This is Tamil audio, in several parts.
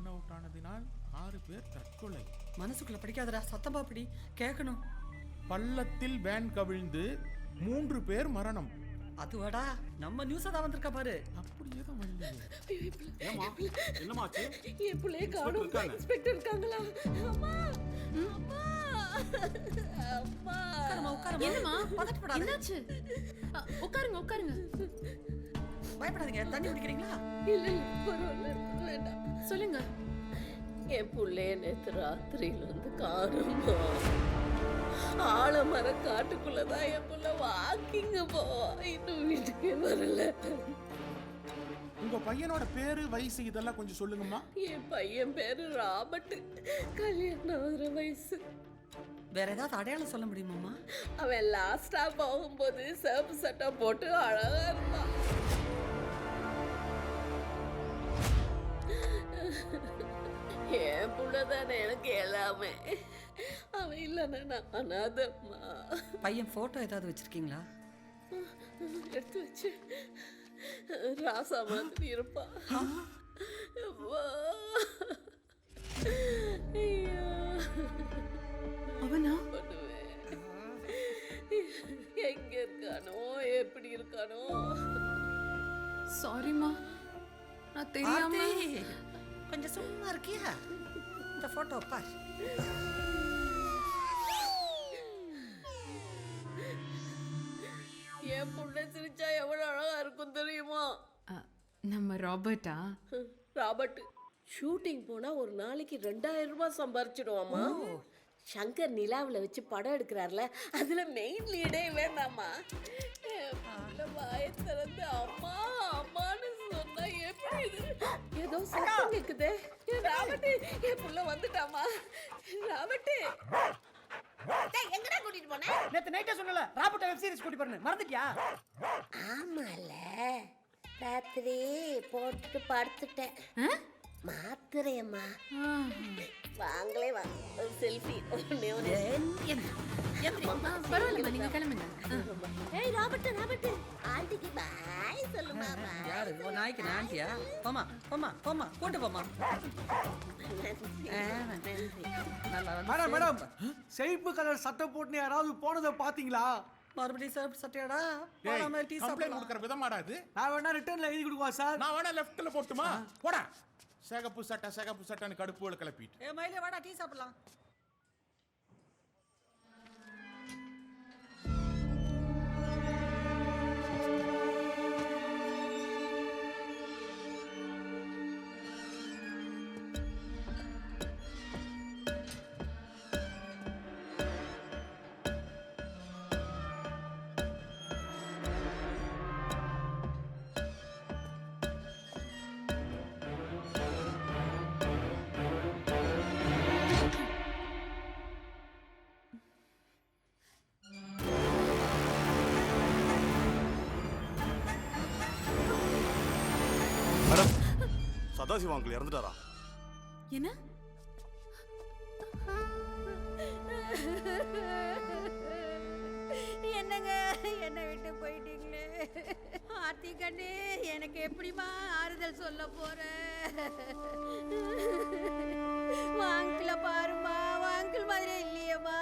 ரன் அவுட் ஆனதினால் 6 பேர் தற்கொலை. மனசுக்குள்ள படிக்காதடா, சத்தமா படி, கேட்கணும். பள்ளத்தில் வேன் கவிழ்ந்து 3 பேர் மரணம். அதுவாடா, நம்ம நியூஸா தான் வந்திருக்கா பாரு. அப்படியே தான் வந்து ஏமா என்னமாச்சு? என் பிள்ளைய காணோம். இன்ஸ்பெக்டர் இருக்காங்களா? அம்மா அம்மா அம்மா. என்னம்மா என்னாச்சு? உட்காருங்க உட்காருங்க. பயப்படாதீங்க, தண்ணி குடிக்கிறீங்களா? இல்ல இல்ல பரவாயில்ல, வேண்டாம். சொல்லுங்க. என் பிள்ளைய நேத்து ராத்திரியில வந்து காணுமா. ஆலமர காட்டுக்குள்ளதான் என் பிள்ளை வாக்கிங்க போவா. இன்னும் வீட்டுக்கே வரல. உங்க பையனோட பேரு, வயசு இதெல்லாம் கொஞ்சம் சொல்லுங்கம்மா. என் பையன் பேரு ராபர்ட். கல்யாணம் ஆகிற வயசு. வேற ஏதாவது அடையாளம் சொல்ல முடியுமாம்மா? அவன் லாஸ்டா போகும்போது சிவப்பு சட்டை போட்டு அழகா இருந்தான். என் புள்ளதானே எனக்கு எல்லாமே. அவன் இல்லைன்னா நான் அனாதம்மா. பையன் போட்டோ ஏதாவது வச்சிருக்கீங்களா? எடுத்து வச்சு ராசா மாதிரி இருப்பான். அவனா? எங்க இருக்கானோ, எப்படி இருக்கானோ. சாரிமா, நான் தெரியாம. கொஞ்சம் சும்மா இருக்கியா? இந்த போட்டோ பார். என் புள்ள சிரிச்சா எவ்வளவு அழகா இருக்கும் தெரியுமா? நம்ம ராபர்ட்டா? ராபர்ட் ஷூட்டிங் போனா ஒரு நாளைக்கு 2000 ரூபாய் சம்பாரிச்சிடுவாமா. சங்கர் நிலாவில் வச்சு படம் எடுக்கிறார்ல, அதுல மெயின் லீடே வேண்டாமா. வாயை திறந்து அம்மா அம்மான்னு சொன்னா எப்படி இது? ஏதோ சத்தம் கேக்குதே. ராபர்ட், என் புள்ள வந்துட்டாமா. ராபர்ட் எங்கடா கூட்டிட்டு போன? நேத்து நைட்டே சொன்னல, ராபர்ட் வெப் சீரிஸ் கூட்டி போறேன்னு, மறந்துட்டியா? ஆமால, ராத்திரி போட்டுட்டு படுத்துட்டேன். மாத்திரையம்மா. வாங்களே வா, ஒரு செல்ஃபி. பரவாயில்ல, நீங்க கிளம்புங்க. ஏய் ராபர்ட், ராபர்ட் ஆண்டிக்கு பாய் சொல்லுமா. யாரு? ஒரு நாய்க்கு ஆண்டியா? போமா போமா போமா, கூட்டு போமா. மேடம் மேடம், செழிப்பு கலர் சட்டை போட்டு யாராவது போனதை பாத்தீங்களா? மறுபடியும் சிவப்பு சட்டையாடா? கம்ப்ளைண்ட் கொடுக்கற விதமாடா இது? நான் வேணா ரிட்டர்ன்ல எழுதி கொடுக்குவா சார். நான் வேணா லெஃப்ட்ல போட்டுமா? போடா. சேகப்பு சட்டைன்னு கடுப்புல கிளப்பிட்டு. ஏ மயிலே வாடா, டீ சாப்பிடலாம். சதாசிவம் அங்கிள் இறந்துட்டாரா? என்ன? என்னங்க, என்ன விட்டு போயிட்டீங்களே. ஆர்த்தி கண்ணு, எனக்கு எப்படிமா ஆறுதல் சொல்ல போற? வாங்கில பாருமா, வாங்கில் மாதிரி இல்லையம்மா.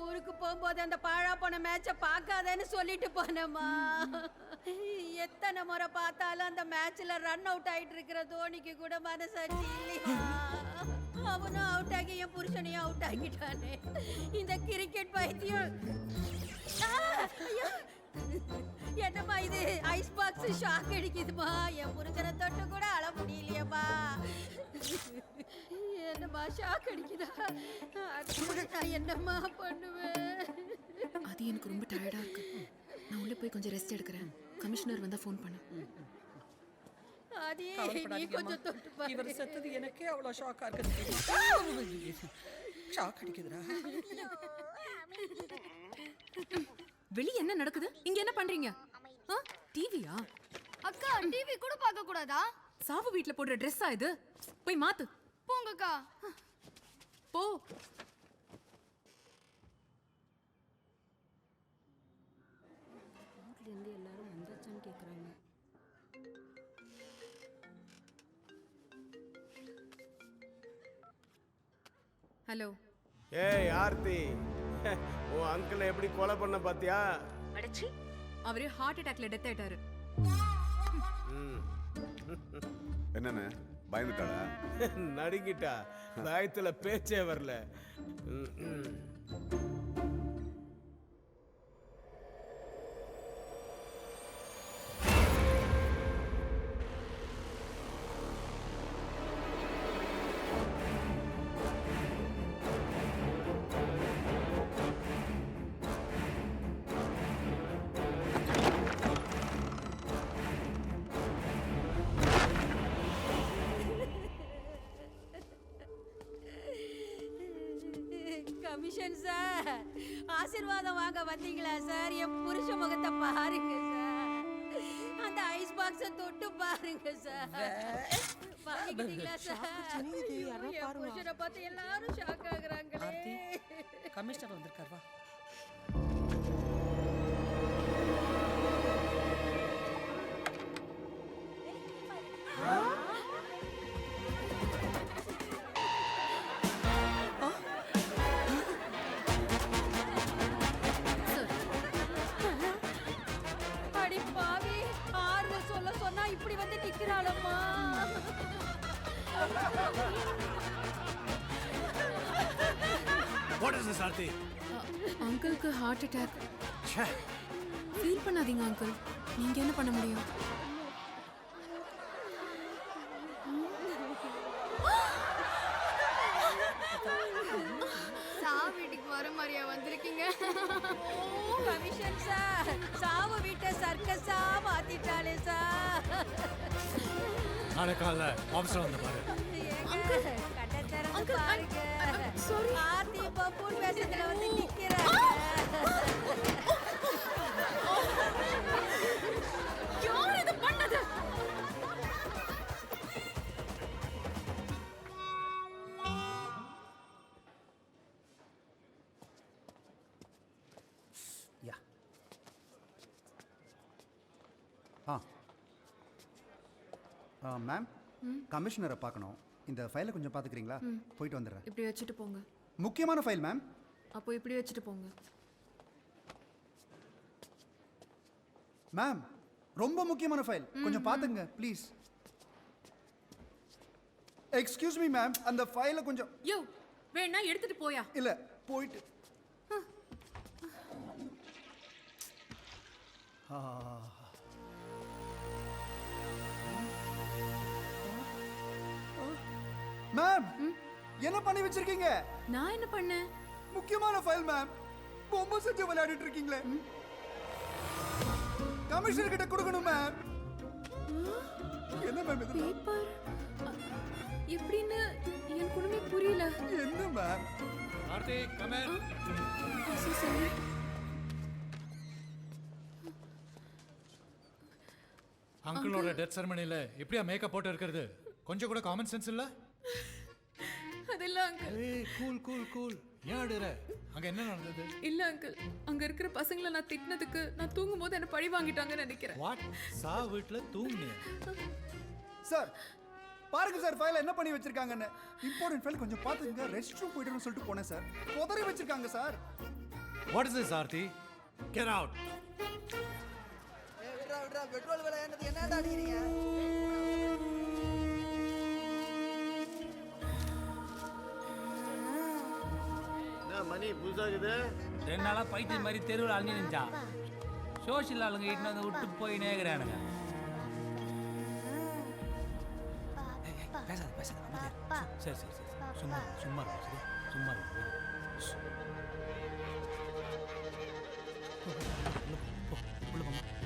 ஊருக்கு போகும்போது அந்த பாழா போன மேட்சை பார்க்காதேன்னு சொல்லிட்டு போனேம்மா. எத்தனை முறை பார்த்தாலும் அந்த மேட்ச்ல ரன் அவுட் ஆயிட்டு இருக்கிற தோனிக்கு கூட மனசாட்சி இல்லையா? அவனும் அவுட் ஆகி என் புருஷனையும் அவுட் ஆகிட்டானே. இந்த கிரிக்கெட் பைத்தியம். என்னம்மா இது? ஐஸ் பாக்ஸ் ஷாக் அடிக்குதுமா. என் புருஷனை தொட்டு கூட அழ முடியலையம்மா. என்னம்மா ஷாக் அடிக்குதா? நான் என்னம்மா பண்ணுவேன்? அது எனக்கு ரொம்ப டயர்டா இருக்கு. நான் உள்ள போய் கொஞ்சம் ரெஸ்ட் எடுக்கிறேன். கமிஷனர் வந்தா ஃபோன் பண்ணு. அதே நீ கொஞ்சம் தொட்டு பாரு. இவர் செத்தது எனக்கே அவ்வளவு ஷாக்கா இருக்கு. ஷாக் அடிக்குதுடா. வெளிய என்ன நடக்குது? இங்க என்ன பண்றீங்க? டிவியா? அக்கா, டிவி கூட பார்க்க கூடாதா? சாவு வீட்ல போடுற ட்ரெஸ்ஸா இது? போய் மாத்து. போங்கக்கா. போ. வீட்ல இருந்து எல்லாரும் வந்தாச்சான்னு கேக்குறாங்க. ஹலோ. ஏய் ஆர்த்தி, உன் அங்கிளை எப்படி கொலை பண்ண பாத்தியா? அவரு ஹார்ட் அட்டாக்ல டெத் ஆயிட்டாரு. என்னண்ணே பயந்துட்டாளா? நடுங்கிட்டா, பயத்துல பேச்சே வரல. கமிஷன் சார், ஆசீர்வாதம் வாங்க வந்தீங்களா சார்? என் புருஷ முகத்தை பாருங்க சார், அந்த ஐஸ் பாக்ஸ தொட்டு பாருங்க சார். பாருங்களா சார்? என் புருஷனை பார்த்து எல்லாரும் ஷாக் ஆகுறாங்களே. கமிஷனர் வந்திருக்கார் வா. அடி பாவி, ஆறுதல் சொல்ல சொன்னா இப்படி வந்து நிக்கிறாளம்மா. What is this, Aarthi? அங்கிளுக்கு ஹார்ட் அட்டாக். ஃபீல் பண்ணாதீங்க அங்கிள். நீங்க என்ன பண்ண முடியும்? வீட்டுக்கு வர மாதிரியா வந்திருக்கீங்க? கமிஷன் சார், சாவு வீட்டை சர்க்கஸா மாத்திட்டாளே சார். நாளை காலைல ஆஃபீஸில் வந்து பாரு. கட்டத்தரங்க பாருங்க. ஆர்த்தி பப்பூர் வேஷத்துல வந்து நிக்கிறாங்க. யார் இது பண்ணது? மேம், கமிஷனரை பார்க்கணும். இந்த ஃபைலை கொஞ்சம் பார்த்துக்கிறீங்களா? போயிட்டு வந்துடுறேன். இப்படி வச்சுட்டு போங்க. முக்கியமான ஃபைல் மேம். அப்போ இப்படி வச்சுட்டு போங்க. மேம், ரொம்ப முக்கியமான ஃபைல், கொஞ்சம் பார்த்துங்க ப்ளீஸ். எக்ஸ்கியூஸ் மீ மேம், அந்த ஃபைலை கொஞ்சம். யோ, வேணா எடுத்துட்டு போயா? இல்லை, போயிட்டு. மேம், என்ன பண்ணி வச்சிருக்கீங்க? நான் என்ன பண்ணேன்? முக்கியமான ஃபைல் மேம். பொம்மை செஞ்சு விளையாடிட்டு இருக்கீங்களே. கமிஷனர் கிட்ட கொடுக்கணும் மேம். என்ன மேம் இது? பேப்பர் எப்படின்னு எனக்கு ஒண்ணுமே புரியல. என்ன மேம்? Aarthi, come in. சரி. அங்கிளோட டெத் செரமனில எப்படியா மேக்கப் போட்டு இருக்கிறது? கொஞ்சம் கூட காமன் சென்ஸ் இல்ல? அதெல்லாம் அங்கிள். ஏய், கூல் கூல் கூல். ஏன் அழுற? அங்க என்ன நடந்தது? இல்ல அங்கிள், அங்க இருக்கிற பசங்களை நான் திட்டினதுக்கு நான் தூங்கும்போது என்ன பழி வாங்கிட்டாங்கன்னு நினைக்கிறேன். வாட்? சா வீட்ல தூங்குனியா? சார், பாருங்க சார், ஃபைல என்ன பண்ணி வச்சிருக்காங்கன்னு. இம்பார்ட்டன்ட் ஃபைல் கொஞ்சம் பார்த்துங்க. ரெஸ்ட் ரூம் போய்ட்டுன்னு சொல்லிட்டு போனேன் சார். உதறி வச்சிருக்காங்க sir. What is this Aarthi? Get out. விட்றா பெட்ரோல் விலை என்னது? என்னடா அடிக்கிறீங்க? மணி புதுசாகுது. 2 நாளா பைத்தியம் மாதிரி தெருவில் அழிஞ்சு நின்றா. சோசியல் ஆளுங்க இட்டு வந்து விட்டு போய் நேர்கிறானுங்க. பேசாத சரி சும்மா சும்மா சரி சும்மா உள்ள போங்க.